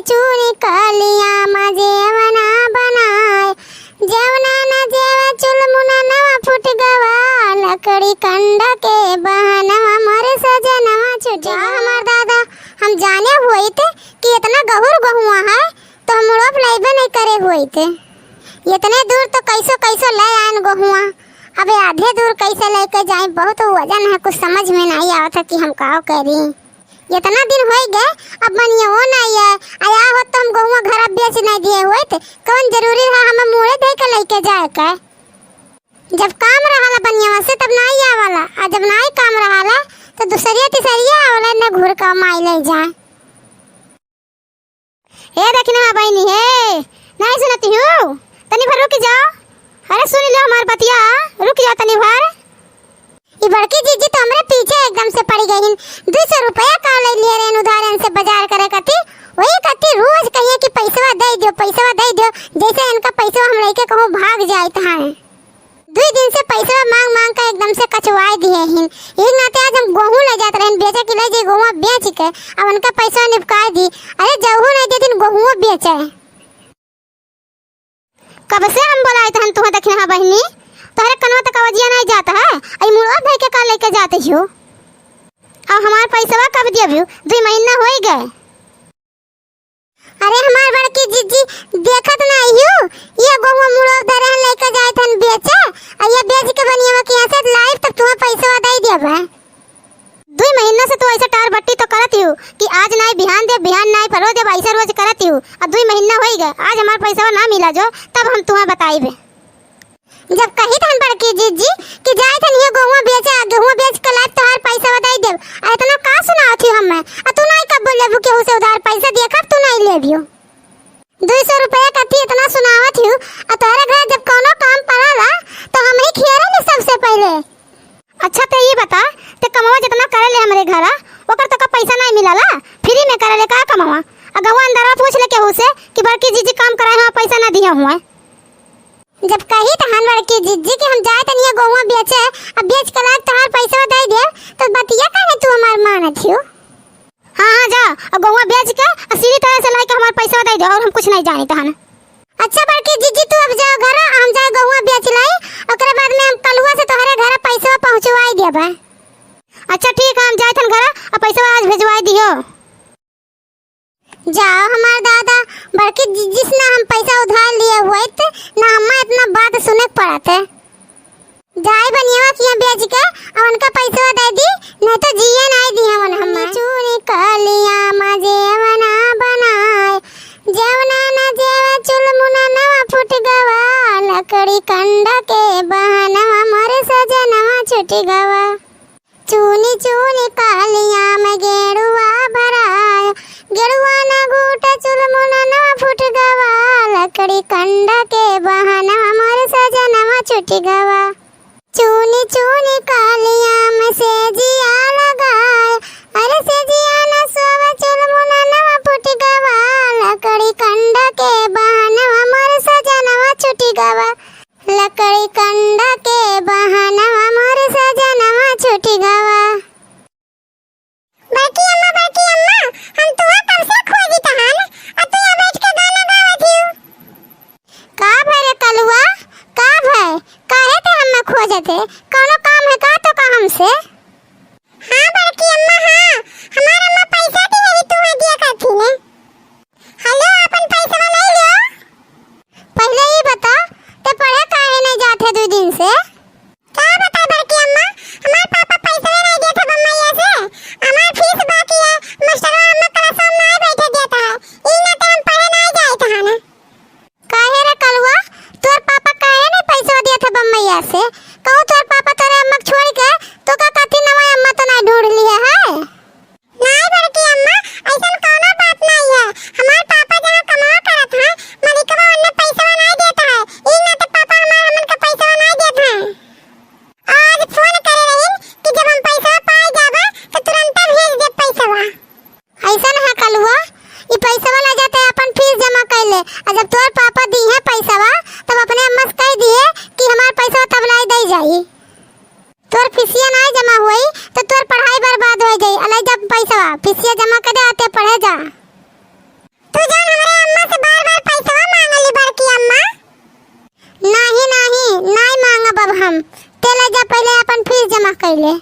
चूनी कलिया मजेवना बनाए जेवना न जेवा चुलमुना नवा फुट गवा लकड़ी कंडा के बहनवा मोरे सजनवा छुटी। हमार दादा हम जाने हुए थे कि इतना गहुर गहुआ है तो हम रोप लाइबे नहीं करे हुए थे। इतने दूर तो कैसो कैसो ले आन गहुआ, अबे आधे दूर कैसे लेके जाए, बहुत वजन है, कुछ समझ में नहीं आवता कि हम का करी। इतना दिन हो गए अब बनिया हो नहीं है, आया हो तो हम गहुआ घर बेच नहीं दिए हुए थे, कौन जरूरी है हमें मुड़े दे के लेके जाए के। जब काम रहा बनिया से तब नहीं आवाला, और जब नहीं काम रहा तो दूसरिया तीसरिया आवाला न घूर का माई ले जाए। हे देखना बहनी हे नहीं सुनती हूँ, तनी भर रुक जाओ। अरे सुन लो हमार बतिया, रुक जाओ तनी भर। ये बड़की जीजी तो हमरे पीछे एकदम से पड़ गई। 200 रुपया का ले लिए रे उधारन से बाजार करे कती, वही कती रोज कहिए कि पैसा दे दो पैसा दे दो, जैसे इनका पैसा हम लेके कहूँ भाग जाए था। 2 दिन से पैसा मांग मांग कर एकदम से कचवाई दिए हैं। एक नाते आज हम गेहूं ले जाते रहे, बेचे कि ले जे गेहूं बेच के अब उनका पैसा निपका दी। अरे जहू नहीं दे दिन गेहूं बेचे। कब से हम बोलाए तो हम तुम्हें देखने हा बहनी, तोहरे कनवा तक आवाजिया नहीं जाता है, आई मुड़वा भाई के का लेके जाते हो। अब हमार पैसा कब दियो? 2 महीना हो गए। अरे हमार बड़की जीजी देखत नहीं हो, ये गहुआ मुड़वा धरे लेके जाए थन बेचे, और ये बेच के बनिया के यहां से लाइव तक तुम्हें पैसा दे देबे। 2 महीना से तो ऐसे टार बट्टी तो करती हूँ कि आज नहीं बिहान दे, बिहान नहीं परो दे, ऐसा रोज करती हूँ। अब 2 महीना हो गए, आज हमारा पैसा ना मिला जो तब हम तुम्हें बताइबे। जब कही थन बड़की जीजी कि जाए थन ये गेहूं बेचे, गेहूं बेच के लाइव तोहार पैसा दे देब, इतना का सुनावत हूँ हमें, तू नहीं कब बोलेबू कि उसे उधार पैसा देखब तू नहीं लेबियो। 200 रुपया कथी इतना सुनावत हूँ, और तोहरे घर जब कोनो काम पड़ाला तो हम ही खियारे ले सबसे पहले। अच्छा तो ये बता ते कमावा जितना करे ले हमरे घरा ओकर तो का पैसा नहीं मिलाला, फ्री में करे ले का कमावा। अगवा अंदर पूछ ले केहू से कि बड़की जीजी काम कराए हां पैसा ना दिया हुआ। जब कही त हन बड़की जीजी कि हम जाए तनिया गहुआ बेचे, अब बेच के लाग तोहार पैसा दे दे, तो बतिया काहे तू हमार मानत हो। हां जा अब गहुआ बेच के सीधी तरह से लाके हमार पैसा दे दे, और हम कुछ नहीं जानी तहन। अच्छा बड़की जीजी तू अब जाओ घर, हम जाए गहुआ बेच लाई, ओकरे बाद में हम कलुआ से तोहरे घर पैसा पहुंचवाई देबे। अच्छा ठीक है, हम जाए थन घर, अब पैसा आज भेजवाई दियो। जाओ हमार दादा बड़की जीजी से ना हम पैसा उधार लिए हुए थे, ना हमें इतना बात सुने पड़ते। जाए बनिया किया बेच के अब उनका पैसा दे दी, नहीं तो जिए नहीं दी हम हमें। चूनी कलिया मजेवना बनाए जेवना न जेवा चुलमुना नवा फुट गवा लकड़ी कंडा के बहनवा मोरे सजनवा छुटी गवा। चूनी चूनी कालिया में गेरुआ भराए गेरुआ न घूटा चुलमुना नवा फुट गवा लकड़ी कंडा के बहनवा मोरे सजनवा छुटी गवा। चूनी चूनी कालिया में सेजिया लगाए, अरे सेजिया न सोवा चुलमुना नवा फुट गवा लकड़ी कंडा के बहनवा मोरे सजनवा छुटी गवा। लकड़ी कंडा के बहनवा मोरे सजनवा छुटी गवा। बाकी अम्मा हम तुआ कब से खोजी तहन, और तू यहाँ बैठ के गाना गावत हूँ। का भरे कलुआ का भय काहे ते हमें खोजते, कोनो काम है का तो का हमसे। हां बड़की अम्मा हां, हमार अम्मा पैसा दी है तुम्हें दिया करती ने। हेलो अपन पैसा ले लो। पहले ही बता ते पढ़े काहे नहीं जाते 2 दिन से। क्या बता बड़की अम्मा, हमार पापा पैसा नहीं देते बम्मैया से, हमार फीस बाकी है, मास्टरवा अम्मा क्लास में नहीं बैठे देता है, ई ना टाइम पढ़े नहीं जाए तहन। काहे रे कलुआ तोर पापा काहे नहीं पैसा दिया था बम्मैया से, कहूं तोर पापा तोरे अम्मा छोड़ के तो का कथी नवा अम्मा तो नहीं ढूंढ लिया है। नहीं बड़की अम्मा ऐसा कोनो बात नहीं है, हमार पापा जहां कमा करत है मालिकवा उन्हें पैसा नहीं देता है, ई ना तो पापा हमार हमन का पैसा नहीं देता है। आज फोन करे रही कि जब हम पैसा पाए जाबे तो तुरंत भेज दे पैसावा। ऐसा है कलुआ ई पैसावा ले जाते अपन फीस जमा कर ले, और जब तोर पापा दी है पैसावा तब अपने अम्मा से कह दिए कि हमार पैसा तब लाई दे जाई। तोर फीसिया नहीं जमा हुई तो तोर पढ़ाई बर्बाद हो जाई, अलग जब पैसावा फीसिया जमा कर दे आते पढ़े जा। तू जा पहले।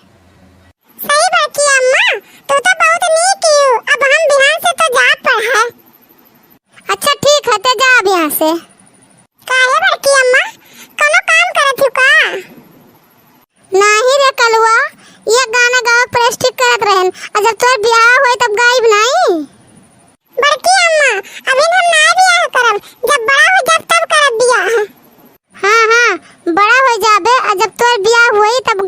सही बात की अम्मा, तू तो बहुत नीक हो। अब हम बिहान से तो जा पढ़ा। अच्छा ठीक है, ते जा अब यहाँ से। काहे बड़की अम्मा, कोनो काम करत हो का? नहीं रे कलुआ, ये गाना गाओ प्रैक्टिस करत रहन, और जब तोर ब्याह होई तब गाइब नहीं। बड़की अम्मा, अभी हम ना ब्याह करब, जब बड़ा हो जब तब करब ब्याह। हाँ हाँ, बड़ा हो जाबे और जब तोर ब्याह होई तब